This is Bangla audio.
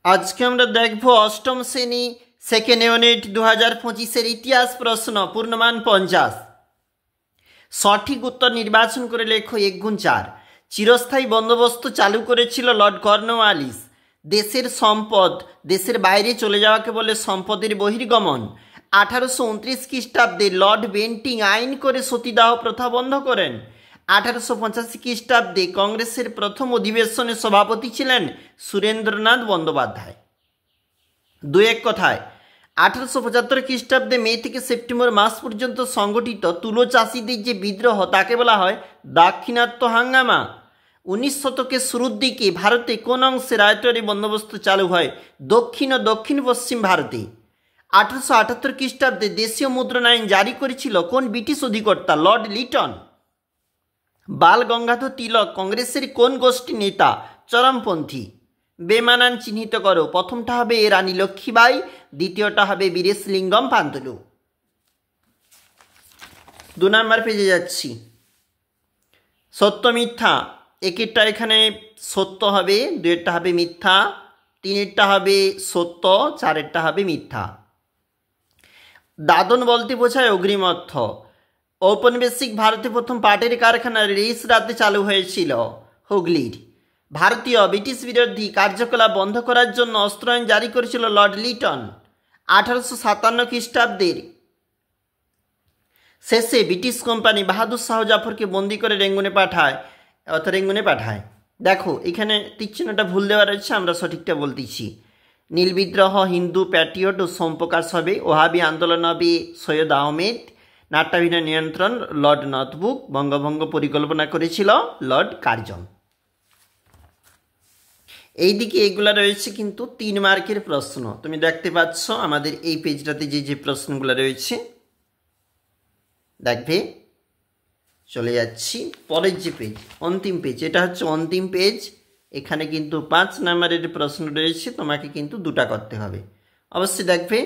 আজকে আমরা দেখব অষ্টম শ্রেণী সেকেন্ড ইউনিট 2025-এর ইতিহাস প্রশ্ন পূর্ণমান 50। সঠিক উত্তর নির্বাচন করে লেখো 1×4। চিরস্থায়ী বন্দোবস্ত চালু করেছিল লর্ড কর্নওয়ালিস। দেশের সম্পদ দেশের বাইরে চলে যাওয়াকে বলে সম্পদের বহির্গমন। 1829 খ্রিস্টাব্দে লর্ড বেন্টিং আইন করে সতীদাহ প্রথা বন্ধ করেন। 1885 খ্রিস্টাব্দে কংগ্রেসের প্রথম অধিবেশনে সভাপতি ছিলেন সুরেন্দ্রনাথ বন্দ্যোপাধ্যায়। দুই এক কথায় 1875 খ্রিস্টাব্দে মে থেকে সেপ্টেম্বর মাস পর্যন্ত সংগঠিত তুলো চাষিদের যে বিদ্রোহ তাকে বলা হয় দাক্ষিণাত্য হাঙ্গামা। 19 শতকের শুরুর দিকে ভারতে কোন অংশে রায়তোয়ারি বন্দোবস্ত চালু হয়? দক্ষিণ ও দক্ষিণ পশ্চিম ভারতে। 1878 খ্রিস্টাব্দে দেশীয় মুদ্রণ আইন জারি করেছিল কোন ব্রিটিশ অধিকর্তা? লর্ড লিটন। বাল গঙ্গাধর তিলক কংগ্রেসের কোন গোষ্ঠী নেতা? চরমপন্থী। বেমানান চিহ্নিত করো। প্রথমটা হবে রানী লক্ষ্মীবাই, দ্বিতীয়টা হবে বীরেশলিঙ্গম পান্তুলু। 2 নম্বর পেজে যাচ্ছি। সত্য মিথ্যা, একেরটা এখানে সত্য হবে, দুয়েরটা হবে মিথ্যা, তিনেরটা হবে সত্য, চারেরটা হবে মিথ্যা। দাদন বলতে বোঝায় অগ্রিম অর্থ। ঔপনিবেশিক ভারতে প্রথম পাটের কারখানা রেস রাতে চালু হয়েছিল হুগলির। ভারতীয় ব্রিটিশ বিরোধী কার্যকলাপ বন্ধ করার জন্য অস্ত্র আইন জারি করেছিল লর্ড লিটন। 1857 খ্রিস্টাব্দের শেষে ব্রিটিশ কোম্পানি বাহাদুর শাহ জাফরকে বন্দি করে রেঙ্গুনে পাঠায়। দেখো এখানে তীরচিহ্নটা ভুল দেওয়া রয়েছে, আমরা সঠিকটা বলতেছি। নীল বিদ্রোহ, হিন্দু প্যাট্রিয়ট ও সোমপ্রকাশ হবে। ওহাবি আন্দোলন হবে সৈয়দ আহমেদ। নাট্যাভিনয় নিয়ন্ত্রণ লর্ড নথবুক। বঙ্গভঙ্গ পরিকল্পনা করেছিল লর্ড কার্জন। এইদিকে এগুলো রয়েছে কিন্তু 3 মার্কের প্রশ্ন। তুমি দেখতে পাচ্ছ আমাদের এই পেজটাতে যে প্রশ্নগুলো রয়েছে। দেখবে চলে যাচ্ছি পরের যে পেজ, অন্তিম পেজ। এটা হচ্ছে অন্তিম পেজ। এখানে কিন্তু 5 নম্বরের প্রশ্ন রয়েছে, তোমাকে কিন্তু 2টা করতে হবে। অবশ্যই দেখবে